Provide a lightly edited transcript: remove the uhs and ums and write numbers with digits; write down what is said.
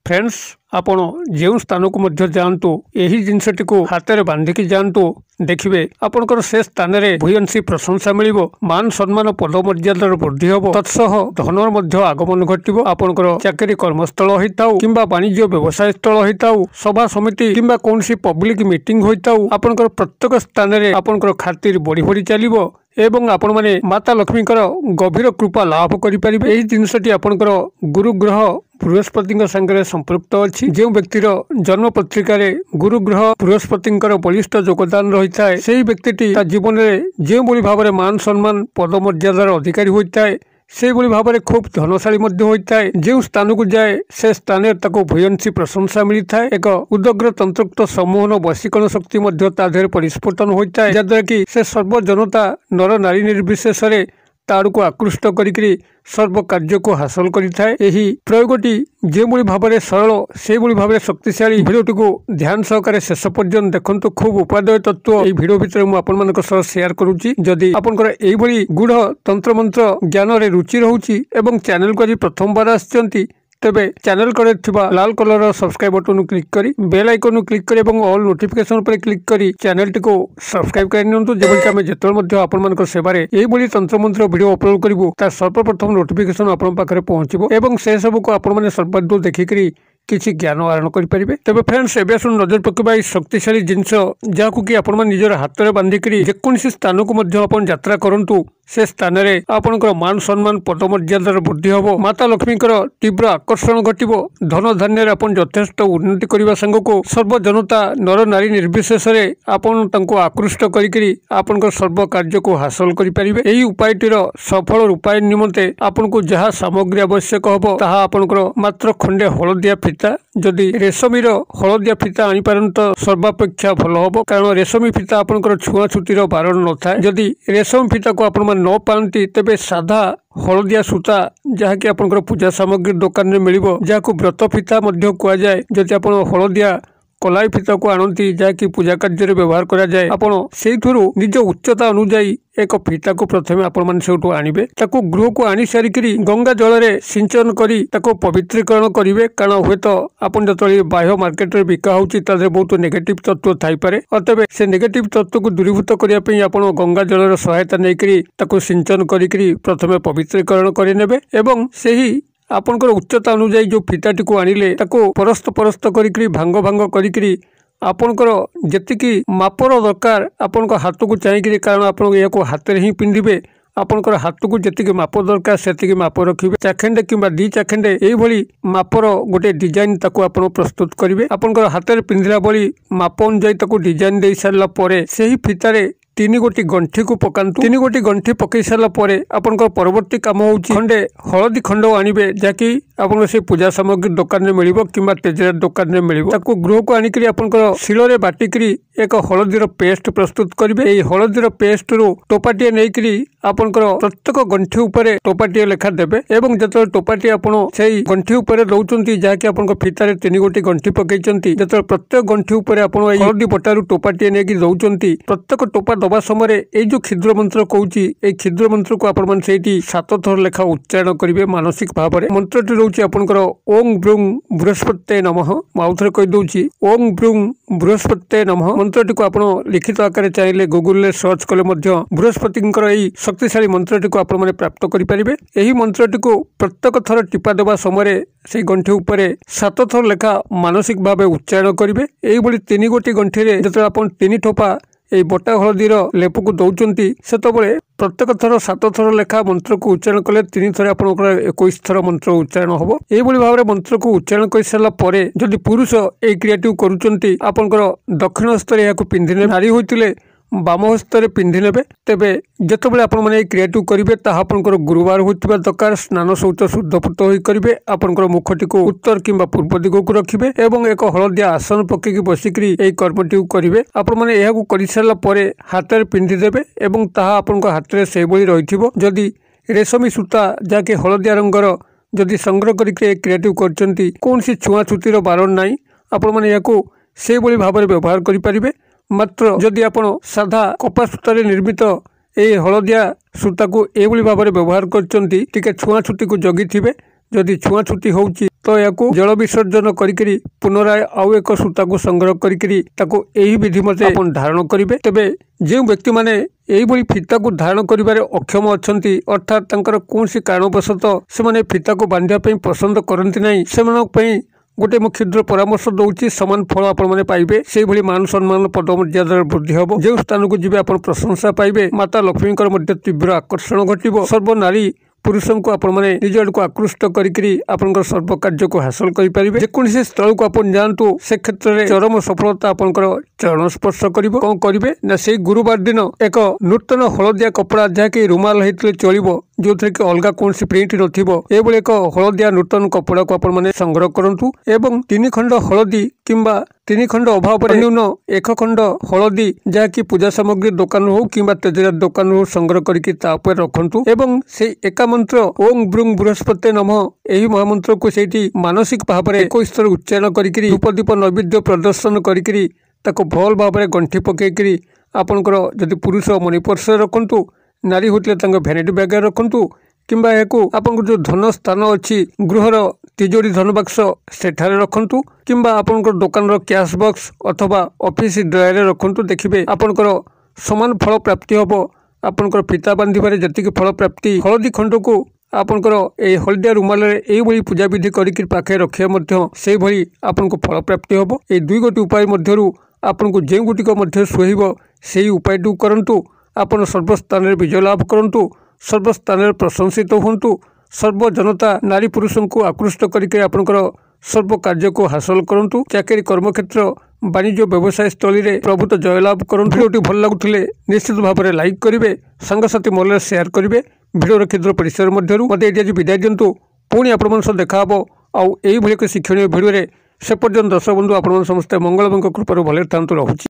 Friends आपण जो स्थान को मध्य जातु यही जिनसटी को हाथ में बांधिकी जातु देखिए आपंकर से स्थान में भूयसी प्रशंसा मिल मान सम्मान पदमर्यादार वृद्धि हम तत्सह धनर आगमन घटो आपंकर चाकरी कर्मस्थल होता कि वाणिज्य व्यवसाय स्थल होता सभा समिति कि कौन पब्लिक मीटिंग होता आपंकर प्रत्येक स्थान में आपंकर खातिर बढ़ी बढ़ी चलो एवं आपण माने माता लक्ष्मी गभीर कृपा लाभ करें जिनसटी आपंकर गुरुग्रह बृहस्पति संगे संपृक्त अच्छी जो व्यक्तिर जन्म पत्रिका गुरुग्रह बृहस्पति बलिष्ठ योगदान रही है से व्यक्ति जीवन में जो भाव में मान सम्मान पदमर्यादार अधिकारी होता है से भाव में खूब धनशाली होता है जो स्थान को जाए से स्थान भूयसी प्रशंसा मिलता है एक उदग्र तंत्रोक्त सम्मोहन वशीकरण शक्ति परिस्फुटन होता है जद्वारा कि से सर्वजनता नर नारी निर्विशेष ताड़ को आकृष्ट करी सर्व कार्य को हासिल करें यही प्रयोगटी जो भाव में सरल से भाव में शक्तिशाली भिडियोटी को ध्यान सहकारे शेष पर्यंत देखते खूब उपादेय तत्व ये भिडियो भितर मुझे शेयर करुच्ची जदि आपंकर यही गूढ़ तंत्र मंत्र ज्ञान में रुचि रोचे और चैनल को आज प्रथम बार आसचंती तेबे चैनल कड़े लाल कलर सब्सक्राइब बटन क्लिक करी बेल आइकन क्लिक करी और ऑल नोटिफिकेशन पर क्लिक करी चैनल टी को सब्सक्राइब कर नियंतु जेबल आम जो आपण सेवारे यही तंत्र मंत्र वीडियो अपलोड करूँ तार सर्वप्रथम नोटिफिकेशन आपण पाखे पहुंचो एवं से सब को आपण मैंने सर्वादू देखिकी किसी ज्ञान आहरण करेंगे तेज फ्रेंड्स एवं नजर पकड़ा शक्तिशाली जिनस जहाँ कि आप निजर हाथ में बांधिकी जेकोसी स्थान को यात्रा करूँ से स्थान में आपंकर मान सम्मान पदमर्यादार वृद्धि हम माता लक्ष्मी तीव्र आकर्षण घटो धन धान्य यथेष्ट उन्नति करने सांग को सर्वजनता नर नारी निर्विशेष आपको आकृष्ट कर सर्व कार्य को हासिल करेंगे यही उपायटीर सफल रूपायन निमंते आपको जहाँ सामग्री आवश्यक हम ताहा आपंकर मात्र खंडे हलदिया फिता जदि रेशमीर हलदिया फिता आनीपारन तो सर्वापेक्षा भल हम कारण रेशमी फिता आपंकर छुआछुतीर बारण न था जदि रेशम फिता को आप न पाती तेबे साधा हलदिया सूता जहाँकि आपंकर पूजा सामग्री दुकान में मिल जहाँ व्रत फिता कहुए जदि आप हलदिया कलाई फिता को आनती जहाँकि पूजा कार्य व्यवहार कराए आपड़ से निज उच्चता अनुजाई एक फिता को प्रथम आपण आणवे गृह को आनी सारिक गंगा जल में सिंचन करी पवित्रीकरण करेंगे कारण हे तो आप जो बाह्य मार्केट में बिका होती बहुत नेगेटिव तत्व थाईपे अतएव से नेगेटिव तत्व को दूरीभूत करने आप गंगा जलर सहायता नहीं सिंचन करी प्रथम पवित्रीकरण करे एवं से ही आपंकर उच्चता अनुजाई जो फिताटी को आनिले परस्त परस्त करी भांग भांग करी आपंकर जेतिकी मापर दरकार आपण हाथ को चाहिए कारण आप हाथ में ही पिंधे आपंकर हाथ को जी माप दरकार से माप रखिए चाखेंडे कि दी चाखेंडे यही मापर गोटे डिजाइन आप प्रस्तुत करेंगे आपंकर हाथ में पिंधला भली माप अनुजाई डिजाइन दे सारापर से ही फितारे 3 गोटी गंठी को पकातु 3 गोटी गंठी पकई सारापर आपंकर परवर्ती काम हो खंडे हलदी खंड आनिबे जाकि आपन से पूजा सामग्री दुकान में मिल कि तेजरात दुकान में मिल गृह को आनिक आपंकर शिल बाटिकी एक हलदीर पेस्ट प्रस्तुत करेंगे यही हलदीर पेस्ट रु टोपाटे नहीं आपंकर प्रत्येक गंठी उपरे टोपाटे लेखा देवे एवं जो टोपाटे आप गंठी उपरे दौरान जहाँकि आप फितार 3 गोटी गंठी पकई जो प्रत्येक गंठी उपरे आप हलदी बटारू टोपाटे नहीं दौरान प्रत्येक टोपा दबा समय ये जो क्षुद्र मंत्र कहूँ ये क्षुद्र मंत्र को आप 7 थर लेखा उच्चारण करेंगे मानसिक भाव में मंत्रटी रोचे आपंकर ओं ब्रूं बृहस्पते नमः आउथरे कहीदे ओं ब्रूं बृहस्पते नमः मंत्रटी को आप लिखित आकार चाहिए गूगल सर्च कले बृहस्पति यही शक्तिशाली मंत्रटी को आप प्राप्त करेंगे यही मंत्रटी को प्रत्येक थर टिपा देवा समय से गंठी उपरे 7 थर लेखा मानसिक भाव उच्चारण करेंगे यही 3 गोटी गंठी जो आप 3 ठोपा ये बटा हलदीर लेप को दौरान से प्रत्येक थर 7 थर लेखा मंत्र को उच्चारण कले 3 थर आप 21 थर मंत्र उच्चारण हम यही भाव में मंत्र को उच्चारण कर सारापर जदि पुरुष ये क्रियाटी करुँच आपंकर दक्षिण हस्त या पिंधि नारी होते बाम हस्त पिंधि ने तेरे जितेबाला आपने क्रियाटी करेंगे आपंकर गुरुवार होता दरकार स्नान शौच शुद्धपुत करेंगे आपंकर मुखटी को उत्तर कि पूर्व दिग को रखिए एवं एक हलदिया आसन पकईकि बसिक कर्मटी करेंगे आपने कर सारापर हाथ में पिंधिदेवे और ताहा आपण हाथ में से रही जदि रेशमी सूता जहाँकि हलदिया रंगर जदि संग्रह करके क्रियाटी कर कौन छुआछुतीर बारण ना आपने से भाव में व्यवहार करेंगे मात्र जदि आप साधा कपा सूतार निर्मित ये हलदिया सूता को यही भाव में व्यवहार कर छुआछुती को जगी थे जदि छुआछुती होउची तो या जल विसर्जन करी पुनराय आउ एक सूता को संग्रह करी यही विधि मते आपण धारण करेंगे। तेबे जो व्यक्ति माने यही फीता को धारण करिबारे अक्षम अछंती अर्थात तांकर कोनसी कारणवशतः से फीता को बांधिया पसंद करती नहीं से गोटे मु क्षुद्र परामर्श दूसरी समान फल आपण पाइबे। से भली मान सम्मान पदमर्यादार वृद्धि हम जो स्थान को जी आप प्रशंसा पाइबे। माता लक्ष्मी तीव्र आकर्षण घटव सर्वनारी पुरुषों को आपण मैंने निज आड़ को आकृष्ट कर सर्व कार्य को हासिल करेंगे। जेकोसी स्थल को आप जातु से क्षेत्र में चरम सफलता आपंकर चरण स्पर्श कर कौन करेंगे ना से गुरुवार दिन एक नूतन हलदिया कपड़ा जहाँकि रुमाल होते चलो जो थे कि अलग कौन प्रिंट नई एक हलदिया नूतन कपड़ा को आप संग्रह करूँ एवं 3 खंड हलदी किंबा 3 खंड अभाव न्यून 1 खंड हलदी जहाँकि पूजा सामग्री दुकान हो कि तेजरात दुकान हो संग्रह करके रखु एवं से एका मंत्र ओं ब्रुंग बृहस्पति नमः यही महामंत्र को सेठी मानसिक भाव में 21 थर उच्चारण करी धूपदीप नैवेद्य प्रदर्शन करी भल भाव में गंठी पकईकरी आपणकर जदि पुरुष मनी पर्स रखु नारी होते भैनिटी बैग रखु किंबा आपन जो धन स्थान अच्छी गृहर तिजोरी धन बक्स सेठारे रखु किंबा आपनकर दुकान कैश बॉक्स अथवा ऑफिस ड्रायर रखु देखिए आपनकर समान फल प्राप्ति हम। आपनकर फीता बांधिबारे जतिक फल प्राप्ति हलदी खंड को आपनकर ए हलदिया रुमाल यही पूजा विधि करके पाखे रखा से भली आपन को फल प्राप्ति हम। ये 2 गोटी उपाय मध्यरु आपन को जो गुटिक मध्य सुहब से उपाय करूँ आपन सर्वस्थान में विजय लाभ करूँ सर्वस्थान प्रशंसित हूँ सर्व जनता नारी पुरुषों को आकृष्ट करके आपनकर सर्व कार्य को हासिल करूँ चाकरी कर्मक्षेत्र वाणिज्य व्यवसाय स्थली में प्रभुत जयलाभ करूँ। भिडियो भल लगुले निश्चित भाव में लाइक करेंगे सांगसाथी मल शेयर करेंगे भिडियो क्षुद्र परिसर मध्य मत ये विदाय दिंतु पुणी आपण देखा आउ यही शिक्षणीय भिडियो से पर्यंत दर्शक बंधु आपण समस्ते मंगलमय कृपार भले था रहुछि।